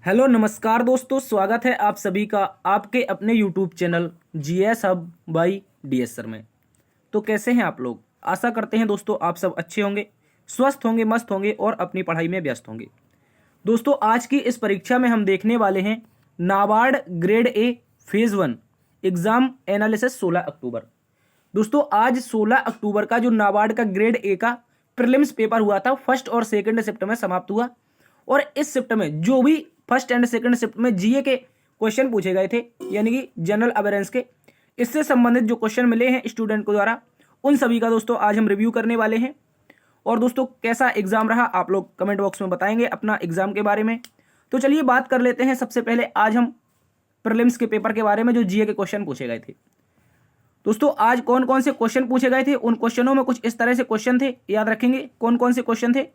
Hello नमस्कार दोस्तों, स्वागत है आप सभी का आपके अपने YouTube channel GS hub by DS sir में। तो कैसे हैं आप लोग? आशा करते हैं दोस्तों आप सब अच्छे होंगे, स्वस्थ होंगे, मस्त होंगे और अपनी पढ़ाई में व्यस्त होंगे। दोस्तों आज की इस परीक्षा में हम देखने वाले हैं NABARD grade A phase 1 exam analysis 16 अक्टूबर। दोस्तों आज 16 अक्टूबर का जो नाबार्ड का ग्रेड ए का प्रीलिम्स पेपर हुआ था, फर्स्ट और सेकंड शिफ्ट में समाप्त हुआ। और इस शिफ्ट में जो भी फर्स्ट एंड सेकंड शिफ्ट में जीए के क्वेश्चन पूछे गए थे, यानी कि जनरल अवेयरेंस के, इससे संबंधित जो क्वेश्चन मिले हैं स्टूडेंट को द्वारा, उन सभी का दोस्तों आज हम रिव्यू करने वाले हैं। और दोस्तों कैसा एग्जाम रहा आप लोग कमेंट बॉक्स में बताएंगे अपना एग्जाम के बारे में। तो चलिए बात कर लेते हैं। सबसे पहले आज हम प्रीलिम्स के पेपर के बारे में जो जीए के क्वेश्चन पूछे गए थे। दोस्तों आज कौन कौन से क्वेश्चन पूछे गए थे, उन क्वेश्चनों में कुछ इस तरह से क्वेश्चन थे, याद रखेंगे कौन कौन से क्वेश्चन थे।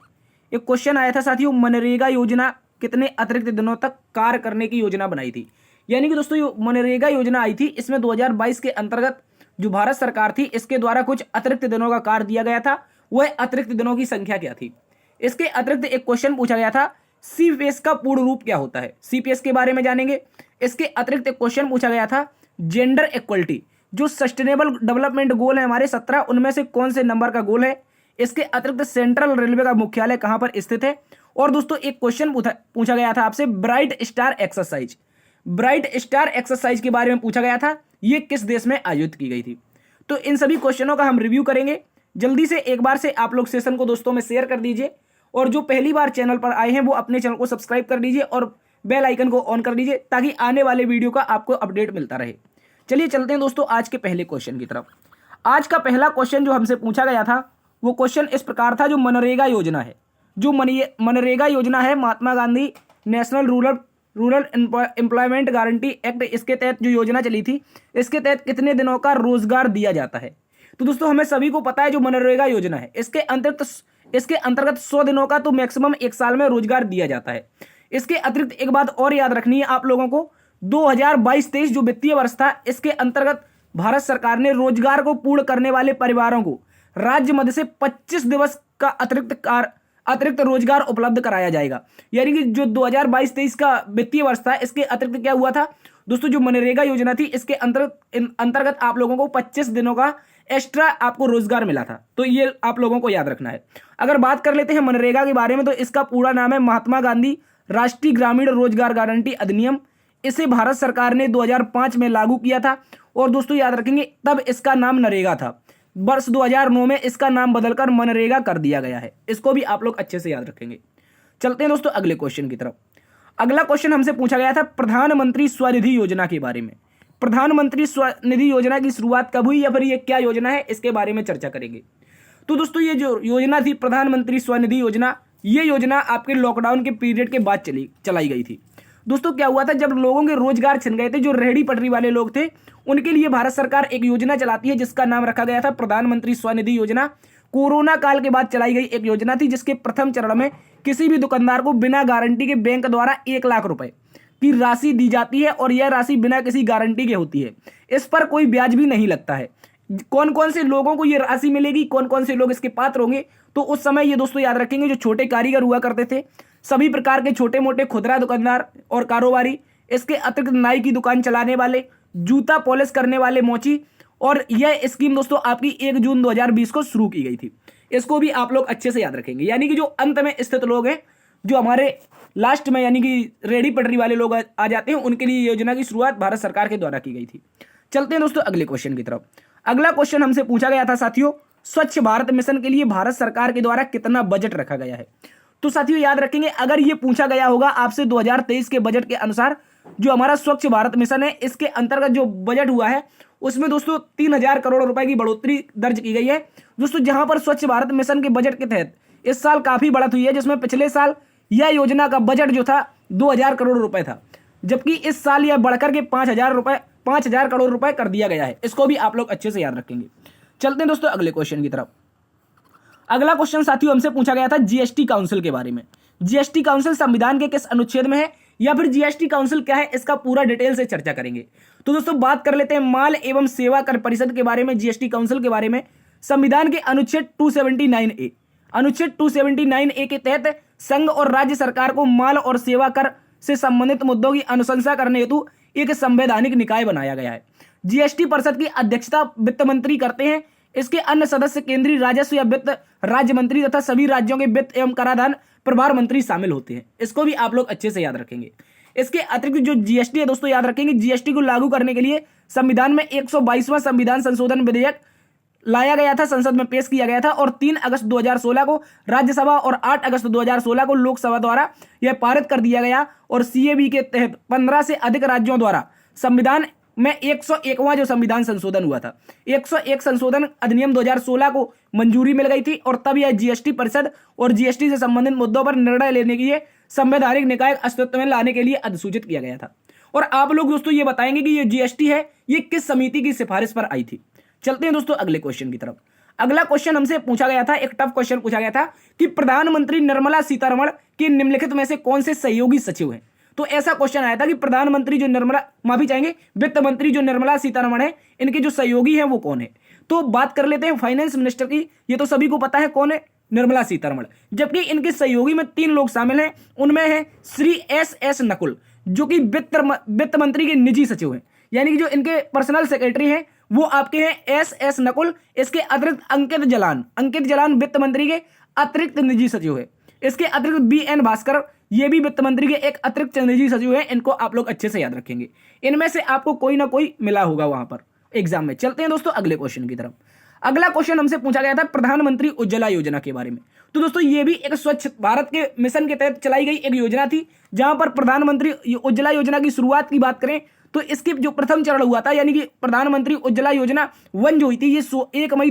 एक क्वेश्चन आया था साथियों, मनरेगा योजना कितने अतिरिक्त दिनों तक कार्य करने की योजना बनाई थी। यानी कि दोस्तों ये मनरेगा योजना आई थी, इसमें 2022 के अंतर्गत जो भारत सरकार थी इसके द्वारा कुछ अतिरिक्त दिनों का कार्य दिया गया था। वह अतिरिक्त दिनों की संख्या क्या थी। इसके अतिरिक्त एक क्वेश्चन पूछा गया था, सीपीएस का पूर्ण रूप क्या होता है, सीपीएस के बारे में जानेंगे। इसके अतिरिक्त एक क्वेश्चन पूछा गया था, जेंडर इक्वलिटी जो सस्टेनेबल डेवलपमेंट गोल है हमारे 17, उनमें से कौन से नंबर का गोल है। इसके अतिरिक्त सेंट्रल रेलवे का मुख्यालय कहां पर स्थित है। और दोस्तों एक क्वेश्चन पूछा गया था आपसे, bright star exercise, bright star exercise के बारे में पूछा गया था, ये किस देश में आयोजित की गई थी। तो इन सभी क्वेश्चनों का हम रिव्यू करेंगे। जल्दी से एक बार से आप लोग सेशन को दोस्तों में शेयर कर दीजिए, और जो पहली बार चैनल पर आए हैं वो अपने चैनल को सब्सक्राइब कर दीजिए और बेल आइकन को ऑन कर दीजिए, ताकि आने वाले वीडियो का आपको अपडेट मिलता रहे। चलिए चलते हैं दोस्तों आज के पहले क्वेश्चन की तरफ। आज का पहला क्वेश्चन जो हमसे पूछा गया था वो क्वेश्चन इस प्रकार था, जो मनरेगा योजना है, जो मनरेगा योजना है Mahatma Gandhi national rural employment guarantee act, इसके तहत जो योजना चली थी, इसके तहत कितने दिनों का रोजगार दिया जाता है। तो दोस्तों हमें सभी को पता है जो मनरेगा योजना है इसके अंतर्गत 100 दिनों का तो मैक्सिमम एक साल में रोजगार दिया जाता है। इसके अतिरिक्त एक बात और याद रखनी है आप लोगों को, 2022-23 जो वित्तीय वर्ष था, इसके अंतर्गत भारत सरकार ने रोजगार को पूर्ण करने वाले परिवारों को राज्य मद से 25 दिवस का अतिरिक्त रोजगार उपलब्ध कराया जाएगा। यानी कि जो 2022-23 का वित्तीय वर्ष था, इसके अतिरिक्त क्या हुआ था दोस्तों, जो मनरेगा योजना थी इसके अंतर्गत आप लोगों को 25 दिनों का एक्स्ट्रा आपको रोजगार मिला था। तो ये आप लोगों को याद रखना है। अगर बात कर लेते हैं मनरेगा के बारे में, तो इसका पूरा नाम है महात्मा गांधी राष्ट्रीय ग्रामीण रोजगार गारंटी अधिनियम। इसे भारत सरकार ने 2005 में लागू किया था, और दोस्तों याद रखेंगे तब इसका नाम नरेगा था। वर्ष 2009 में इसका नाम बदलकर मनरेगा कर दिया गया है। इसको भी आप लोग अच्छे से याद रखेंगे। चलते हैं दोस्तों अगले क्वेश्चन की तरफ। अगला क्वेश्चन हमसे पूछा गया था प्रधानमंत्री स्वनिधि योजना के बारे में। प्रधानमंत्री स्वनिधि योजना की शुरुआत कब हुई, या फिर ये क्या योजना है, इसके बारे में चर्चा करेंगे। तो दोस्तों ये जो योजना थी प्रधानमंत्री स्वनिधि योजना, ये योजना आपके लॉकडाउन के पीरियड के बाद चलाई गई थी। दोस्तों क्या हुआ था, जब लोगों के रोजगार छिन गए थे, जो रेहड़ी पटरी वाले लोग थे, उनके लिए भारत सरकार एक योजना चलाती है जिसका नाम रखा गया था प्रधानमंत्री स्वनिधि योजना। कोरोना काल के बाद चलाई गई एक योजना थी, जिसके प्रथम चरण में किसी भी दुकानदार को बिना गारंटी के बैंक द्वारा 1 लाख रुपए की राशि दी जाती है, और यह राशि बिना किसी गारंटी के होती है। इस पर कोई ब्याज भी नहीं लगता है। कौन कौन से लोगों को ये राशि मिलेगी, कौन कौन से लोग इसके पात्र होंगे, तो उस समय ये दोस्तों याद रखेंगे, जो छोटे कारीगर हुआ करते थे, सभी प्रकार के छोटे मोटे खुदरा दुकानदार और कारोबारी, इसके अतिरिक्त नाई की दुकान चलाने वाले, जूता पॉलिश करने वाले मोची। और यह स्कीम दोस्तों आपकी 1 जून 2020 को शुरू की गई थी। इसको भी आप लोग अच्छे से याद रखेंगे। यानी कि जो अंत में स्थित लोग हैं, जो हमारे लास्ट में यानी कि रेहड़ी पटरी वाले लोग आ जाते हैं, उनके लिए योजना की शुरुआत भारत सरकार के द्वारा की गई थी। चलते हैं दोस्तों अगले क्वेश्चन की तरफ। अगला क्वेश्चन हमसे पूछा गया था साथियों, स्वच्छ भारत मिशन के लिए भारत सरकार के द्वारा कितना बजट रखा गया है। तो साथियों याद रखेंगे, अगर ये पूछा गया होगा आपसे 2023 के बजट के अनुसार, जो हमारा स्वच्छ भारत मिशन है, इसके अंतर्गत जो बजट हुआ है उसमें दोस्तों 3000 करोड़ रुपए की बढ़ोतरी दर्ज की गई है। दोस्तों जहां पर स्वच्छ भारत मिशन के बजट के तहत इस साल काफी बढ़त हुई है, जिसमें पिछले साल यह योजना का बजट जो था 2000 करोड़ रुपए था, जबकि इस साल यह बढ़कर के 5000 करोड़ रुपए कर दिया गया है। इसको भी आप लोग अच्छे से याद रखेंगे। चलते हैं दोस्तों अगले क्वेश्चन की तरफ। अगला क्वेश्चन साथियों हमसे पूछा गया था जीएसटी काउंसिल के बारे में। जीएसटी काउंसिल संविधान के किस अनुच्छेद में है, या फिर जीएसटी काउंसिल क्या है, इसका पूरा डिटेल से चर्चा करेंगे। तो दोस्तों बात कर लेते हैं माल एवं सेवा कर परिषद के बारे में, जीएसटी काउंसिल के बारे में। संविधान के अनुच्छेद 279A के तहत संघ और राज्य सरकार को माल और सेवा कर से संबंधित मुद्दों की अनुशंसा करने हेतु एक संवैधानिक निकाय बनाया गया है। जीएसटी परिषद की अध्यक्षता वित्त मंत्री करते हैं। इसके अन्य सदस्य केंद्रीय राजस्व या वित्त राज्य मंत्री तथा सभी राज्यों के वित्त एवं कराधान प्रभार मंत्री शामिल होते हैं। इसको भी आप लोग अच्छे से याद रखेंगे। इसके अतिरिक्त जो जीएसटी है दोस्तों, याद रखेंगे जीएसटी को लागू करने के लिए संविधान में 122वां संविधान संशोधन विधेयक लाया गया था, संसद में पेश किया गया था और 3 अगस्त 2016 को राज्यसभा और 8 अगस्त 2016 को लोकसभा द्वारा यह पारित कर दिया गया। और सीएबी के तहत 15 से अधिक राज्यों द्वारा संविधान में 101वां जो संविधान संशोधन हुआ था, 101 संशोधन अधिनियम 2016 को मंजूरी मिल गई थी और तब यह जीएसटी परिषद और जीएसटी से संबंधित मुद्दों पर निर्णय लेने के लिए संवैधानिक निकाय अस्तित्व में लाने के लिए अधिसूचित किया गया था। और आप लोग दोस्तों ये बताएंगे कि ये जीएसटी है ये किस समिति की सिफारिश पर आई थी। चलते हैं दोस्तों अगले क्वेश्चन की तरफ। अगला क्वेश्चन हमसे पूछा गया था, एक टफ क्वेश्चन पूछा गया था कि प्रधानमंत्री निर्मला सीतारमण के निम्नलिखित में से कौन से सहयोगी सचिव हैं। तो ऐसा क्वेश्चन आया था कि प्रधानमंत्री जो वित्त मंत्री जो निर्मला सीतारमण है, इनके जो सहयोगी हैं वो कौन है। तो बात कर लेते हैं फाइनेंस मिनिस्टर की। ये तो सभी को पता है कौन है, निर्मला सीतारमण। जबकि इनके सहयोगी में 3 लोग शामिल हैं। उनमें है श्री एस नकुल जो कि वित्त मंत्री के निजी सचिव हैं, यानी कि जो इनके पर्सनल सेक्रेटरी हैं वो आपके हैं एस नकुल। इसके अतिरिक्त अंकित जलान वित्त मंत्री के अतिरिक्त निजी सचिव है। इसके अतिरिक्त BN भास्कर, ये भी वित्त मंत्री के एक अतिरिक्त निजी सचिव हैं। इनको आप लोग अच्छे से याद रखेंगे। इनमें से आपको कोई ना कोई मिला होगा वहां पर एग्जाम में। चलते हैं दोस्तों अगले क्वेश्चन की तरफ। अगला क्वेश्चन हमसे पूछा गया था प्रधानमंत्री उज्ज्वला योजना के बारे में। तो दोस्तों ये भी एक स्वच्छ भारत के मिशन के तहत चलाई गई एक योजना थी, जहां पर प्रधानमंत्री उज्ज्वला योजना की शुरुआत की बात करें तो इसकी जो प्रथम चरण हुआ था, यानी कि प्रधानमंत्री उज्ज्वला योजना 1 जो हुई थी, ये 1 मई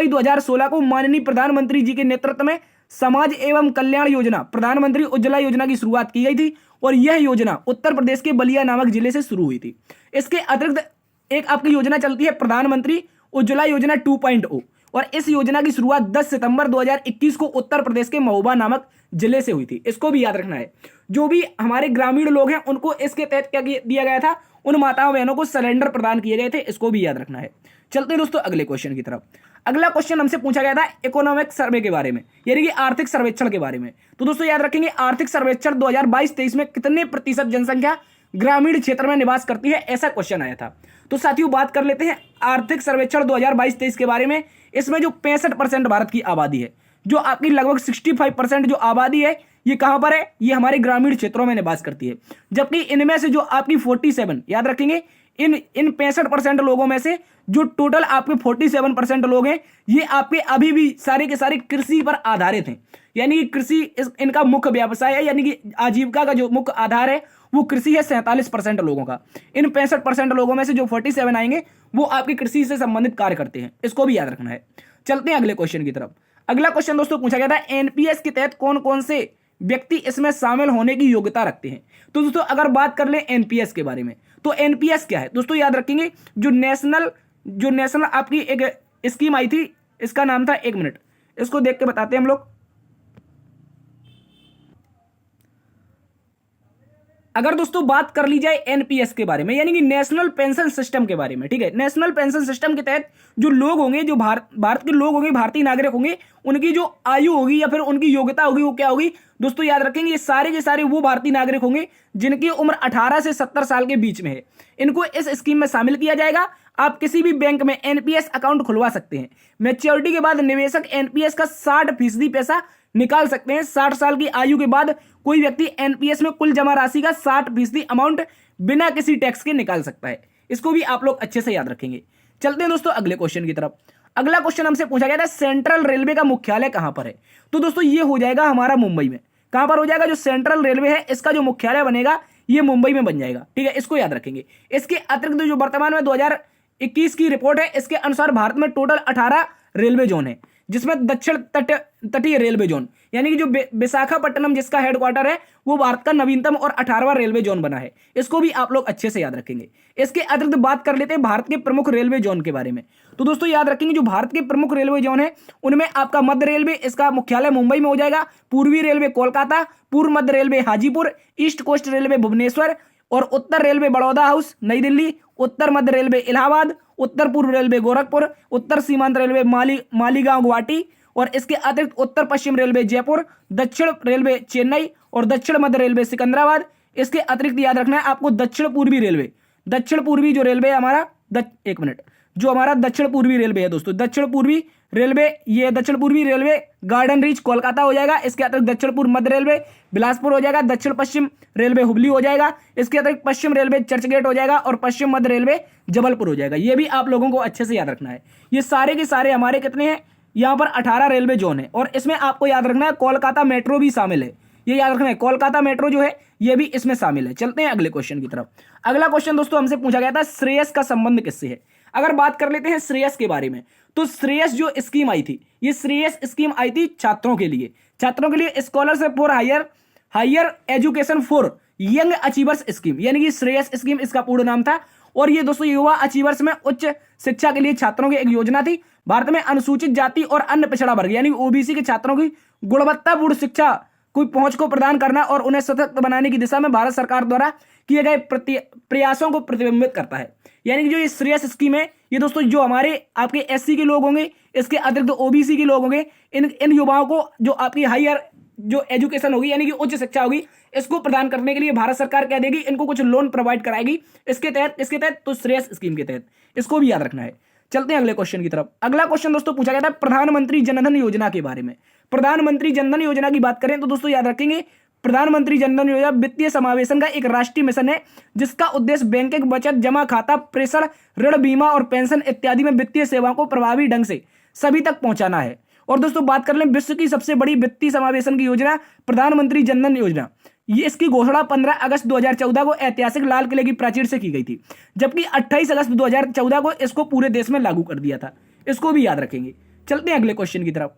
2016 को माननीय प्रधानमंत्री जी के नेतृत्व में समाज एवं कल्याण योजना प्रधानमंत्री उज्ज्वला योजना की शुरुआत की गई थी। और यह योजना उत्तर प्रदेश के बलिया नामक जिले से शुरू हुई थी। इसके अतिरिक्त एक आपकी योजना चलती है प्रधानमंत्री उज्ज्वला योजना 2.0 और इस योजना की शुरुआत 10 सितंबर 2021 को उत्तर प्रदेश के महोबा नामक जिले से हुई थी। इसको भी याद रखना है। जो भी हमारे ग्रामीण लोग हैं उनको इसके तहत क्या दिया गया था, उन माताओं बहनों को सिलेंडर प्रदान किए गए थे। इसको भी याद रखना है। चलते हैं दोस्तों अगले क्वेश्चन की तरफ। अगला क्वेश्चन हमसे पूछा गया था इकोनॉमिक सर्वे के बारे में, यानी कि आर्थिक सर्वेक्षण के बारे में। तो दोस्तों याद रखेंगे आर्थिक सर्वेक्षण 2022-23 में कितने प्रतिशत जनसंख्या ग्रामीण क्षेत्र में निवास करती है, ऐसा क्वेश्चन आया था। तो साथियों बात कर लेते हैं आर्थिक सर्वेक्षण 2022-23 के बारे में। इसमें जो 65% भारत की आबादी है, जो आपकी लगभग 65% जो आबादी है, ये कहां पर है, ये हमारे ग्रामीण क्षेत्रों में निवास करती है। जबकि इनमें से जो आपकी 47, याद रखेंगे इन 65% लोगों में से जो टोटल आपके 47% लोग हैं, ये आपके अभी भी सारे के सारे कृषि पर आधारित हैं। यानी कि कृषि इनका मुख्य व्यवसाय है, यानी कि आजीविका का जो मुख्य आधार है वो कृषि है 47% लोगों का। इन 65% लोगों में से जो 47 आएंगे वो आपकी कृषि से संबंधित कार्य करते हैं। इसको भी याद रखना है। चलते हैं अगले क्वेश्चन की तरफ। अगला क्वेश्चन दोस्तों पूछा गया था एनपीएस के तहत कौन कौन से व्यक्ति इसमें शामिल होने की योग्यता रखते हैं। तो दोस्तों अगर बात कर लें एनपीएस के बारे में, तो एनपीएस क्या है दोस्तों, याद रखेंगे जो नेशनल आपकी एक स्कीम आई थी, इसका नाम था, 1 मिनट इसको देख के बताते हैं हम लोग। अगर दोस्तों बात कर ली जाए एनपीएस के बारे में, यानी कि नेशनल पेंशन सिस्टम के बारे में, ठीक है, नेशनल पेंशन सिस्टम के तहत जो लोग होंगे, जो भारत के लोग होंगे, भारतीय नागरिक होंगे, उनकी जो आयु होगी या फिर उनकी योग्यता होगी वो क्या होगी दोस्तों, याद रखेंगे ये सारे के सारे वो भारतीय नागरिक होंगे जिनकी उम्र 18 से 70 साल के बीच में है। इनको इस स्कीम में शामिल किया जाएगा। आप किसी भी बैंक में एनपीएस अकाउंट खुलवा सकते हैं। मैच्योरिटी के बाद निवेशक एनपीएस का 60% पैसा निकाल सकते हैं। 60 साल की आयु के बाद कोई व्यक्ति एनपीएस में कुल जमा राशि का 60% अमाउंट बिना किसी टैक्स के निकाल सकता है। इसको भी आप लोग अच्छे से याद रखेंगे। चलते हैं दोस्तों अगले क्वेश्चन की तरफ। अगला क्वेश्चन हमसे पूछा गया था सेंट्रल रेलवे का मुख्यालय कहां पर है। तो दोस्तों ये हो जाएगा हमारा मुंबई में। कहां पर हो जाएगा, जो सेंट्रल रेलवे है इसका जो मुख्यालय बनेगा ये मुंबई में बन जाएगा, ठीक है, इसको याद रखेंगे। इसके अतिरिक्त जो वर्तमान में 2021 की रिपोर्ट है, इसके अनुसार भारत में टोटल 18 रेलवे जोन है, जिसमें दक्षिण तटीय रेलवे जोन यानी कि जो विशाखापट्टनम जिसका हेडक्वार्टर है वो भारत का नवीनतम और 18वां रेलवे जोन बना है। इसको भी आप लोग अच्छे से याद रखेंगे। इसके अतिरिक्त बात कर लेते हैं भारत के प्रमुख रेलवे जोन के बारे में। तो दोस्तों याद रखेंगे जो भारत के प्रमुख रेलवे जोन है उनमें आपका मध्य रेलवे, इसका मुख्यालय मुंबई में हो जाएगा, पूर्वी रेलवे कोलकाता, पूर्व मध्य railway Hajipur, east coast railway Bhubaneswar और उत्तर रेलवे बड़ौदा हाउस नई दिल्ली, उत्तर मध्य रेलवे इलाहाबाद, उत्तर पूर्व रेलवे गोरखपुर, उत्तर सीमांत रेलवे मालीगांव गुवाहाटी और इसके अतिरिक्त उत्तर पश्चिम रेलवे जयपुर, दक्षिण रेलवे चेन्नई और दक्षिण मध्य रेलवे सिकंदराबाद। इसके अतिरिक्त याद रखना है आपको दक्षिण पूर्वी रेलवे, दक्षिण पूर्वी जो रेलवे हमारा एक मिनट, जो हमारा दक्षिण पूर्वी रेलवे है दोस्तों, दक्षिण पूर्वी रेलवे, ये दक्षिण पूर्वी रेलवे गार्डन रीच कोलकाता हो जाएगा। इसके अतिरिक्त दक्षिण पूर्व मध्य रेलवे बिलासपुर हो जाएगा, दक्षिण पश्चिम रेलवे हुबली हो जाएगा, इसके अतिरिक्त पश्चिम रेलवे चर्चगेट हो जाएगा और पश्चिम मध्य रेलवे जबलपुर हो जाएगा। ये भी आप लोगों को अच्छे से याद रखना है। ये सारे के सारे हमारे कितने हैं, यहाँ पर 18 रेलवे जोन है और इसमें आपको याद रखना है कोलकाता मेट्रो भी शामिल है। ये याद रखना है कोलकाता मेट्रो जो है ये भी इसमें शामिल है। चलते हैं अगले क्वेश्चन की तरफ। अगला क्वेश्चन दोस्तों हमसे पूछा गया था श्रेयस का संबंध किससे है। अगर बात कर लेते हैं श्रेयस के बारे में, तो श्रेयस जो स्कीम आई थी, ये श्रेयस स्कीम आई थी छात्रों के लिए, छात्रों के लिए scholarship for higher education for young achievers scheme, यानी कि श्रेयस स्कीम इसका पूर्ण नाम था। और ये दोस्तों युवा अचीवर्स में उच्च शिक्षा के लिए छात्रों की एक योजना थी। भारत में अनुसूचित जाति और अन्य पिछड़ा वर्ग यानी ओबीसी के छात्रों की गुणवत्तापूर्ण शिक्षा कोई पहुंच को प्रदान करना और उन्हें सशक्त बनाने की दिशा में भारत सरकार द्वारा किए गए प्रयासों को प्रतिबिंबित करता है। यानी कि जो ये श्रेयस स्कीम है, ये दोस्तों जो हमारे आपके एससी के लोग होंगे, इसके अतिरिक्त ओबीसी के लोग होंगे, इन युवाओं को जो आपकी हायर जो एजुकेशन होगी यानी कि उच्च शिक्षा होगी, इसको प्रदान करने के लिए भारत सरकार कह देगी इनको कुछ लोन प्रोवाइड कराएगी इसके तहत तो श्रेयस स्कीम के तहत, इसको भी याद रखना है। चलते हैं अगले क्वेश्चन की तरफ। अगला क्वेश्चन दोस्तों पूछा गया था प्रधानमंत्री जनधन योजना के बारे में। प्रधानमंत्री जनधन योजना की बात करें तो दोस्तों याद रखेंगे प्रधानमंत्री जनधन योजना वित्तीय समावेशन का एक राष्ट्रीय मिशन है जिसका उद्देश्य बैंकिंग, बचत, जमा खाता, प्रेषण, ऋण, बीमा और पेंशन इत्यादि में वित्तीय सेवाओं को प्रभावी ढंग से सभी तक पहुंचाना है। और दोस्तों बात कर लें विश्व की सबसे बड़ी वित्तीय समावेशन की योजना प्रधानमंत्री जनधन योजना, ये इसकी घोषणा 15 अगस्त 2014 को ऐतिहासिक लाल किले की प्राचीर से की गई थी, जबकि 28 अगस्त 2014 को इसको पूरे देश में लागू कर दिया था। इसको भी याद रखेंगे। चलते हैं अगले क्वेश्चन की तरफ।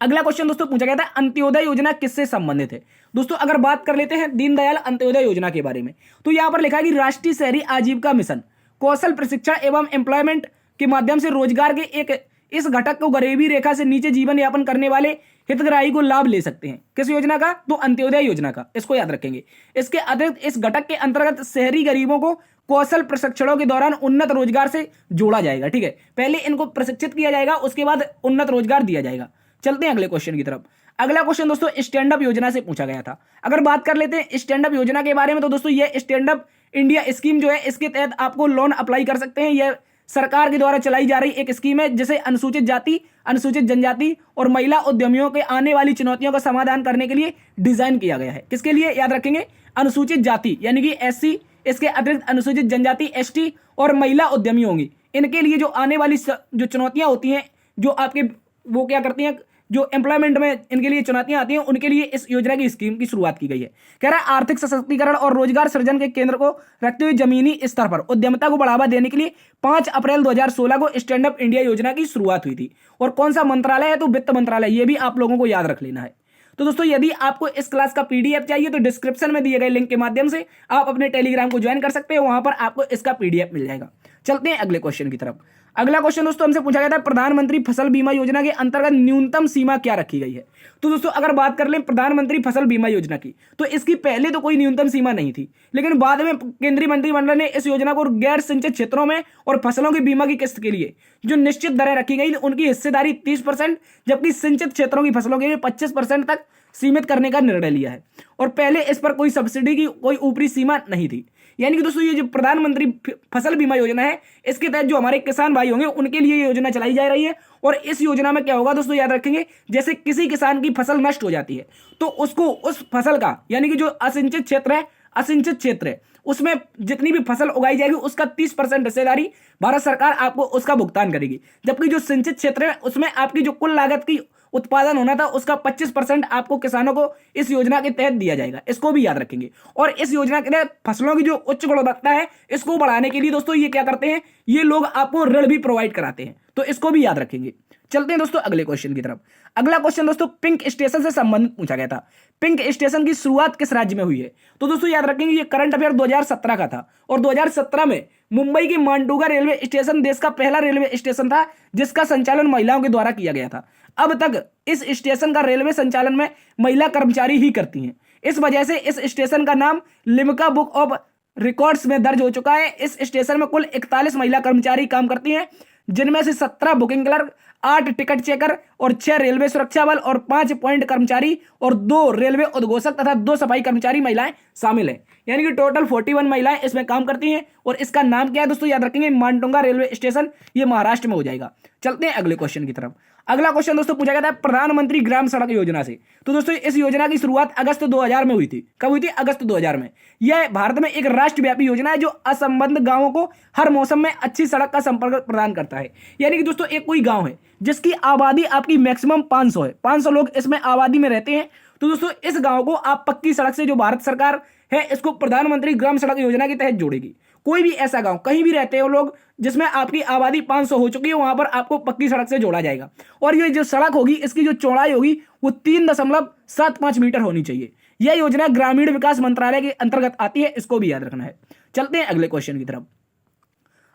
अगला क्वेश्चन दोस्तों पूछा गया था अंत्योदय योजना किससे संबंधित है। दोस्तों अगर बात कर लेते हैं दीनदयाल अंत्योदय योजना के बारे में, तो यहां पर लिखा है कि राष्ट्रीय शहरी आजीविका मिशन कौशल प्रशिक्षण एवं एम्प्लॉयमेंट के माध्यम से रोजगार के एक इस घटक को गरीबी रेखा से नीचे जीवन यापन करने वाले हितग्राही को लाभ ले सकते हैं। किस योजना का? तो अंत्योदय योजना का। इसको याद रखेंगे। इसके अतिरिक्त इस घटक के अंतर्गत शहरी गरीबों को कौशल प्रशिक्षणों के दौरान उन्नत रोजगार से जोड़ा जाएगा। ठीक है, पहले इनको प्रशिक्षित किया जाएगा, उसके बाद उन्नत रोजगार दिया जाएगा। चलते हैं अगले क्वेश्चन की तरफ। अगला क्वेश्चन दोस्तों स्टैंड अप योजना से पूछा गया था। अगर बात कर लेते हैं स्टैंड अप योजना के बारे में, तो दोस्तों ये स्टैंड अप इंडिया स्कीम जो है, इसके तहत आपको लोन अप्लाई कर सकते हैं। यह सरकार के द्वारा चलाई जा रही एक स्कीम है जिसे अनुसूचित जाति, अनुसूचित जनजाति और महिला उद्यमियों के आने वाली चुनौतियों का समाधान करने के लिए डिजाइन किया गया है। किसके लिए? याद रखेंगे अनुसूचित जाति यानी कि एससी, इसके अतिरिक्त अनुसूचित जनजाति एसटी और महिला उद्यमी होंगी। इनके लिए जो आने वाली जो चुनौतियां होती हैं, जो आपके वो क्या करती हैं, जो एम्प्लॉयमेंट में इनके लिए चुनौतियां आती हैं, उनके लिए इस योजना की स्कीम की शुरुआत की गई है। कह रहा है आर्थिक सशक्तिकरण और रोजगार सृजन के केंद्र को रखते हुए जमीनी स्तर पर उद्यमिता को बढ़ावा देने के लिए 5 अप्रैल 2016 को स्टैंड अप इंडिया योजना की शुरुआत हुई थी। और कौन सा मंत्रालय है? तो वित्त मंत्रालय। ये भी आप लोगों को याद रख लेना है। तो दोस्तों यदि आपको इस क्लास का पीडीएफ चाहिए तो डिस्क्रिप्शन में दिए गए लिंक के माध्यम से आप अपने टेलीग्राम को ज्वाइन कर सकते हैं, वहां पर आपको इसका पीडीएफ मिल जाएगा। चलते हैं अगले क्वेश्चन की तरफ। अगला क्वेश्चन दोस्तों हमसे पूछा गया था प्रधानमंत्री फसल बीमा योजना के अंतर्गत न्यूनतम सीमा क्या रखी गई है। तो दोस्तों अगर बात कर लें प्रधानमंत्री फसल बीमा योजना की, तो इसकी पहले तो कोई न्यूनतम सीमा नहीं थी, लेकिन बाद में केंद्रीय मंत्रिमंडल ने इस योजना को गैर सिंचित क्षेत्रों में और फसलों की बीमा की किस्त के लिए जो निश्चित दरें रखी गई, उनकी हिस्सेदारी 30%, जबकि सिंचित क्षेत्रों की फसलों के लिए 25% तक सीमित करने का निर्णय लिया है। और पहले इस पर कोई सब्सिडी की कोई ऊपरी सीमा नहीं थी। यानी कि दोस्तों ये जो प्रधानमंत्री फसल बीमा योजना है, इसके तहत जो हमारे किसान भाई होंगे उनके लिए ये योजना चलाई जा रही है। और इस योजना में क्या होगा दोस्तों, याद रखेंगे, जैसे किसी किसान की फसल नष्ट हो जाती है तो उसको उस फसल का, यानी कि जो असिंचित क्षेत्र है, असिंचित क्षेत्र है, उसमें जितनी भी फसल उगाई जाएगी उसका 30% हिस्सेदारी भारत सरकार आपको उसका भुगतान करेगी। जबकि जो सिंचित क्षेत्र है उसमें आपकी जो कुल लागत की उत्पादन होना था उसका 25% आपको किसानों को इस योजना के तहत दिया जाएगा। इसको भी याद रखेंगे। और इस योजना के तहत फसलों की जो उच्च गुणवत्ता है, इसको बढ़ाने के लिए दोस्तों ये क्या करते हैं, ये लोग आपको ऋण भी प्रोवाइड कराते हैं। तो इसको भी याद रखेंगे। चलते हैं दोस्तों अगले क्वेश्चन की तरफ। अगला क्वेश्चन दोस्तों पिंक स्टेशन से संबंधित पूछा गया था। पिंक स्टेशन की शुरुआत किस राज्य में हुई है? तो दोस्तों याद रखेंगे ये करंट अफेयर 2017 का था। और 2017 में मुंबई की मांडुगा रेलवे स्टेशन देश का पहला रेलवे स्टेशन था जिसका संचालन महिलाओं के द्वारा किया गया था। अब तक इस स्टेशन का रेलवे संचालन में महिला कर्मचारी ही करती हैं। इस वजह से इस स्टेशन का नाम लिम्का बुक ऑफ रिकॉर्ड्स में दर्ज हो चुका है। इस स्टेशन में कुल 41 महिला कर्मचारी काम करती हैं, जिनमें से 17 बुकिंग क्लर्क, 8 टिकट चेकर और 6 रेलवे सुरक्षा बल और 5 पॉइंट कर्मचारी और 2 रेलवे उद्घोषक तथा 2 सफाई कर्मचारी महिलाएं शामिल है। यानी कि टोटल 41 महिलाएं इसमें काम करती हैं। और इसका नाम क्या है दोस्तों, याद रखेंगे मानटोंगा रेलवे स्टेशन, ये महाराष्ट्र में हो जाएगा। चलते हैं अगले क्वेश्चन की तरफ। अगला क्वेश्चन दोस्तों पूछा गया था प्रधानमंत्री ग्राम सड़क योजना से। तो दोस्तों इस योजना की शुरुआत अगस्त 2000 में हुई थी। कब हुई थी? अगस्त 2000 में। यह भारत में एक राष्ट्रव्यापी योजना है जो असंबद्ध गांवों को हर मौसम में अच्छी सड़क का संपर्क प्रदान करता है। यानी कि दोस्तों एक कोई गांव है जिसकी आबादी आपकी मैक्सिमम 500 है, 500 लोग इसमें आबादी में रहते हैं, तो दोस्तों इस गांव को आप पक्की सड़क से, जो भारत सरकार है इसको प्रधानमंत्री ग्राम सड़क योजना के तहत जोड़ेगी। कोई भी ऐसा गांव कहीं भी रहते हो लोग जिसमें आपकी आबादी 500 हो चुकी है, वहां पर आपको पक्की सड़क से जोड़ा जाएगा। और ये जो सड़क होगी इसकी जो चौड़ाई होगी वो 3.75 मीटर होनी चाहिए। यह योजना ग्रामीण विकास मंत्रालय के अंतर्गत आती है, इसको भी याद रखना है। चलते हैं अगले क्वेश्चन की तरफ।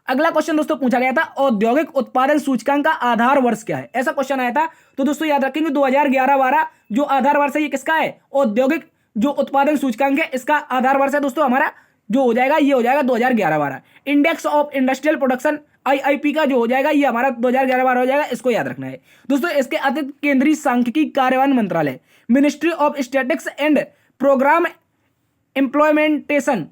अगला क्वेश्चन दोस्तों पूछा गया था औद्योगिक उत्पादन सूचकांक का आधार वर्ष क्या है, ऐसा क्वेश्चन आया था। तो दोस्तों याद रखेंगे 2011-12 जो आधार वर्ष है ये किसका है? औद्योगिक जो उत्पादन सूचकांक है इसका आधार वर्ष है दोस्तों हमारा जो हो जाएगा ये हो जाएगा 2011-12। Index of industrial production IIP का जो हो जाएगा ये हमारा 2011-12 हो जाएगा, इसको याद रखना है दोस्तों। इसके अतिरिक्त केंद्रीय सांख्यिकी कार्यान्वयन मंत्रालय, ministry of statistics and programme implementation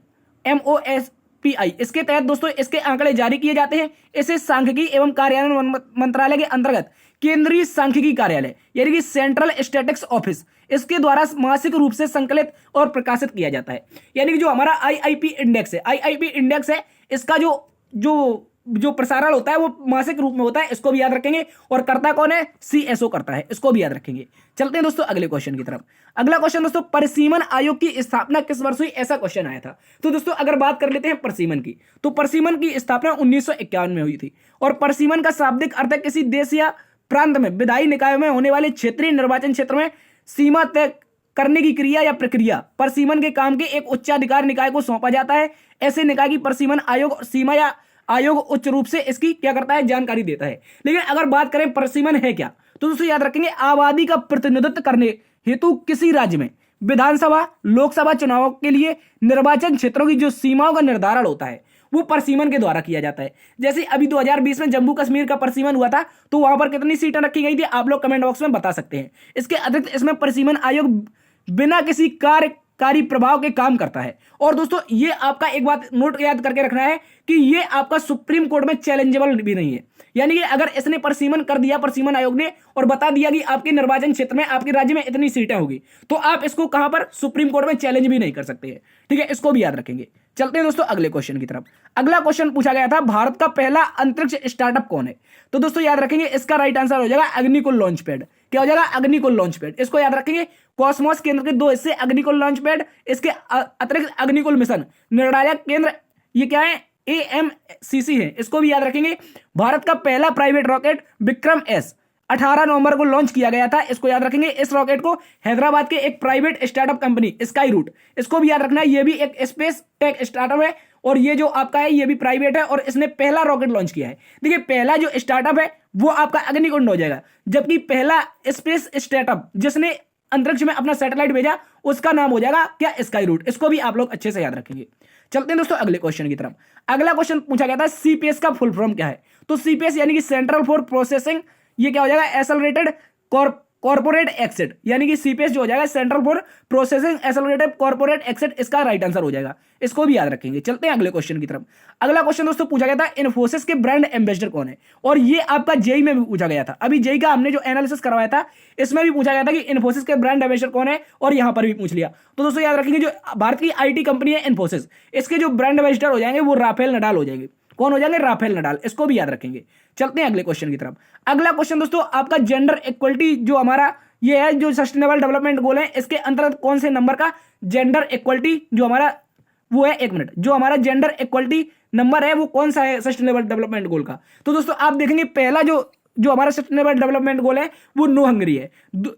MOSPI, इसके तहत दोस्तों इसके आंकड़े जारी किए जाते हैं। इसे सांख्यिकी एवं कार्यान्वयन मंत्रालय के अंतर्गत केंद्रीय सांख्यिकी कार्यालय यानी कि सेंट्रल स्टैटिस्टिक्स ऑफिस, इसके द्वारा मासिक रूप से संकलित और प्रकाशित किया जाता है। यानी कि जो हमारा आईआईपी इंडेक्स है इसका जो प्रसारण होता है वो मासिक रूप में होता है, इसको भी याद रखेंगे। और करता कौन है? CSO करता है, इसको भी याद रखेंगे। चलते हैं दोस्तों अगले क्वेश्चन की तरफ। अगला क्वेश्चन दोस्तों परिसीमन आयोग की स्थापना किस वर्ष हुई, ऐसा क्वेश्चन आया था। तो दोस्तों अगर बात कर लेते हैं परिसीमन की, तो परिसीमन की स्थापना 1951 में हुई थी। और परिसीमन का शाब्दिक अर्थ है किसी देश या प्रांत में विधायी निकाय में होने वाले क्षेत्रीय निर्वाचन क्षेत्र में सीमा तय करने की क्रिया या प्रक्रिया। परिसीमन के काम के एक उच्चाधिकार निकाय को सौंपा जाता है। ऐसे निकाय की परिसीमन आयोग सीमा या आयोग उच्च रूप से इसकी क्या करता है? जानकारी देता है। लेकिन अगर बात करें परिसीमन है क्या, तो दोस्तों याद रखेंगे आबादी का प्रतिनिधित्व करने हेतु किसी राज्य में विधानसभा लोकसभा चुनावों के लिए निर्वाचन क्षेत्रों की जो सीमाओं का निर्धारण होता है वो परिसीमन के द्वारा किया जाता है। जैसे अभी 2020 में जम्मू कश्मीर का परिसीमन हुआ था, तो वहां पर कितनी सीटें रखी गई थी आप लोग कमेंट बॉक्स में बता सकते हैं। इसके अतिरिक्त इसमें परिसीमन आयोग बिना किसी कार्यकारी प्रभाव के काम करता है। और दोस्तों ये आपका एक बात नोट याद करके रखना है कि ये आपका सुप्रीम कोर्ट में चैलेंजेबल भी नहीं है। यानी कि अगर इसने परिसीमन कर दिया परिसीमन आयोग ने और बता दिया कि आपके निर्वाचन क्षेत्र में आपके राज्य में इतनी सीटें होगी, तो आप इसको कहां पर? सुप्रीम कोर्ट में चैलेंज भी नहीं कर सकते हैं। ठीक है, इसको भी याद रखेंगे। चलते हैं दोस्तों अगले क्वेश्चन की तरफ। अगला क्वेश्चन पूछा गया था भारत का पहला अंतरिक्ष स्टार्टअप कौन है। तो दोस्तों याद रखेंगे इसका राइट आंसर हो जाएगा अग्निकुल लॉन्च पैड। क्या हो जाएगा? Agnikul launch pad. इसको याद रखेंगे कॉस्मोस केंद्र के 2 हिस्से अग्निकुल लॉन्च पैड, इसके अतिरिक्त अग्निकुल मिशन निर्णायक केंद्र ये क्या है? AMCC है, इसको भी याद रखेंगे। भारत का पहला प्राइवेट रॉकेट विक्रम S 18 नवंबर को लॉन्च किया गया था, इसको याद रखेंगे। इस रॉकेट को हैदराबाद के एक private startup company Skyroot, इसको भी याद रखना है, ये भी एक स्पेस टेक स्टार्टअप है और ये जो आपका है ये भी प्राइवेट है और इसने पहला रॉकेट लॉन्च किया है। देखिए पहला जो स्टार्टअप है वो आपका अग्निकुंड हो जाएगा, जबकि पहला स्पेस स्टार्टअप जिसने अंतरिक्ष में अपना सैटेलाइट भेजा उसका नाम हो जाएगा क्या? Skyroot. इसको भी आप लोग अच्छे से याद रखेंगे। चलते हैं दोस्तों अगले क्वेश्चन की तरफ। अगला क्वेश्चन पूछा गया था CPS का फुल फॉर्म क्या है। तो CPS यानी कि सेंट्रल फॉर प्रोसेसिंग, ये क्या हो जाएगा? एक्सेलरेटेड कॉर्पोरेट एक्सेट, यानी कि CPS जो हो जाएगा central for processing accelerated corporate exit, इसका राइट आंसर हो जाएगा। इसको भी याद रखेंगे। चलते हैं अगले क्वेश्चन की तरफ। अगला क्वेश्चन दोस्तों पूछा गया था इन्फोसिस के ब्रांड एम्बेसडर कौन है, और ये आपका जेई में भी पूछा गया था। अभी जेई का हमने जो एनालिसिस करवाया था इसमें भी पूछा गया था कि इन्फोसिस के ब्रांड एम्बेसडर कौन है, और यहां पर भी पूछ लिया। तो दोस्तों याद रखेंगे जो भारत की IT कंपनी है इन्फोसिस, इसके जो ब्रांड एम्बेसडर हो जाएंगे वो राफेल नडाल हो जाएंगे। कौन हो जाएंगे? Rafael Nadal. इसको भी याद रखेंगे। चलते हैं अगले क्वेश्चन की तरफ। अगला क्वेश्चन दोस्तों आपका जेंडर इक्वलिटी जो हमारा ये है जो सस्टेनेबल डेवलपमेंट गोल है, इसके अंतर्गत कौन से नंबर का जेंडर इक्वलिटी जो हमारा वो है, एक मिनट, जो हमारा जेंडर इक्वलिटी नंबर है वो कौन सा है सस्टेनेबल डेवलपमेंट गोल का। तो दोस्तों आप देखेंगे पहला जो हमारा सस्टेनेबल डेवलपमेंट गोल है वो नो हंगरी है,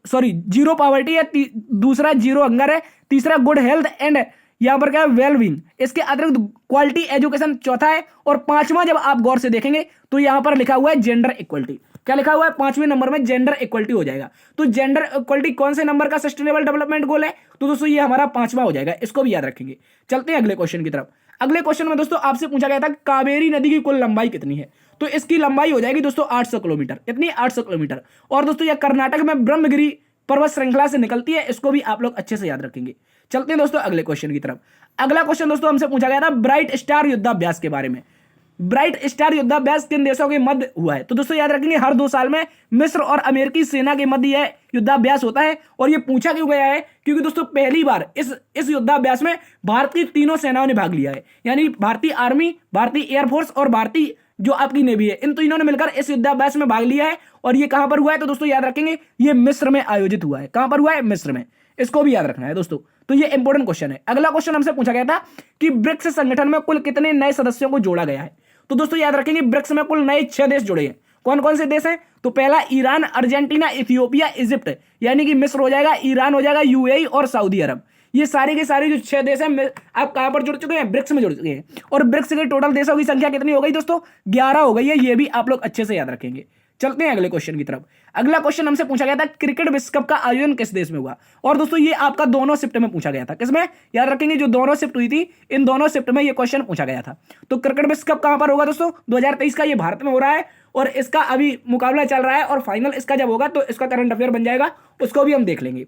सॉरी जीरो पॉवर्टी है, दूसरा जीरो हंगर है, तीसरा गुड हेल्थ एंड यहां पर क्या है? Well being. इसके अतिरिक्त क्वालिटी एजुकेशन चौथा है, और पांचवा जब आप गौर से देखेंगे तो यहां पर लिखा हुआ है जेंडर इक्वलिटी। क्या लिखा हुआ है? 5वें नंबर में जेंडर इक्वलिटी हो जाएगा। तो जेंडर इक्वलिटी कौन से नंबर का सस्टेनेबल डेवलपमेंट गोल है? तो दोस्तों ये हमारा 5वां हो जाएगा। इसको भी याद रखेंगे। चलते हैं अगले क्वेश्चन की तरफ। अगले क्वेश्चन में दोस्तों आपसे पूछा गया था कावेरी नदी की कुल लंबाई कितनी है। तो इसकी लंबाई हो जाएगी दोस्तों 800 किलोमीटर। इतनी 800 किलोमीटर। और दोस्तों यह कर्नाटक में ब्रह्मगिरी पर्वत श्रृंखला से निकलती है, इसको भी आप लोग अच्छे से याद रखेंगे। चलते हैं दोस्तों अगले क्वेश्चन की तरफ। अगला क्वेश्चन दोस्तों हमसे पूछा गया था ब्राइट स्टार युद्धाभ्यास के बारे में। ब्राइट स्टार युद्धाभ्यास किन देशों के मध्य हुआ है? तो दोस्तों याद रखेंगे हर 2 साल में मिस्र और अमेरिकी सेना के मध्य यह युद्धाभ्यास होता है। और यह पूछा क्यों गया है? क्योंकि दोस्तों पहली बार इस युद्धाभ्यास में भारत की तीनों सेनाओं ने भाग लिया है, यानी भारतीय आर्मी, भारतीय एयरफोर्स और भारतीय जो आपकी नेवी है, इन तीनों ने मिलकर इस युद्धाभ्यास में भाग लिया है। और ये कहां पर हुआ है? तो दोस्तों याद रखेंगे ये मिस्र में आयोजित हुआ है। कहां पर हुआ है? मिस्र में। इसको भी याद रखना है दोस्तों। तो ये इंपॉर्टेंट क्वेश्चन है। अगला क्वेश्चन हमसे पूछा गया था कि ब्रिक्स संगठन में कुल कितने नए सदस्यों को जोड़ा गया है? तो दोस्तों याद रखेंगे ब्रिक्स में कुल नए 6 देश जुड़े हैं। कौन कौन से देश हैं? तो पहला ईरान, अर्जेंटीना, इथियोपिया, इजिप्ट, यानी कि मिस्र हो जाएगा, ईरान हो जाएगा, यूएई और सऊदी अरब। ये सारे के सारे जो 6 देश हैं आप कहां पर जुड़ चुके हैं? ब्रिक्स में जुड़ चुके हैं। और ब्रिक्स के टोटल देशों की संख्या कितनी हो गई दोस्तों? 11 हो गई है। ये भी आप लोग अच्छे से याद रखेंगे। चलते हैं अगले क्वेश्चन की तरफ। अगला क्वेश्चन हमसे पूछा गया था क्रिकेट विश्व कप का आयोजन किस देश में हुआ? और दोस्तों ये आपका दोनों शिफ्ट में पूछा गया था। किसमें? याद रखेंगे जो दोनों शिफ्ट हुई थी, इन दोनों शिफ्ट में ये क्वेश्चन पूछा गया था। तो क्रिकेट विश्व कप कहां पर होगा दोस्तों? 2023 का ये भारत में हो रहा है और इसका अभी मुकाबला चल रहा है और फाइनल इसका जब होगा तो इसका करंट अफेयर बन जाएगा, उसको भी हम देख लेंगे।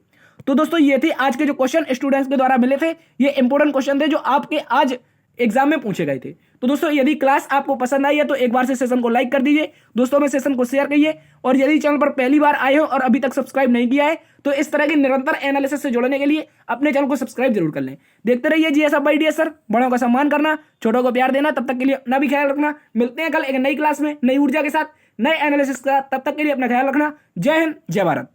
तो दोस्तों ये थे आज के जो क्वेश्चन स्टूडेंट्स के द्वारा मिले थे। ये इंपॉर्टेंट क्वेश्चन थे जो आपके आज एग्जाम में पूछे गए थे। तो दोस्तों यदि क्लास आपको पसंद आई है तो एक बार से सेशन को लाइक कर दीजिए, दोस्तों में सेशन को शेयर करिए। और यदि चैनल पर पहली बार आए हो और अभी तक सब्सक्राइब नहीं किया है तो इस तरह के निरंतर एनालिसिस से जुड़ने के लिए अपने चैनल को सब्सक्राइब जरूर कर लें। देखते रहिए जीएसएफ बाय डीएसआर। बड़ों का सम्मान करना, छोटों को प्यार देना। तब तक के लिए अपना भी ख्याल रखना। मिलते हैं कल एक नई क्लास में नई ऊर्जा के साथ, नए एनालिसिस का। तब तक के लिए अपना ख्याल रखना। जय हिंद, जय भारत।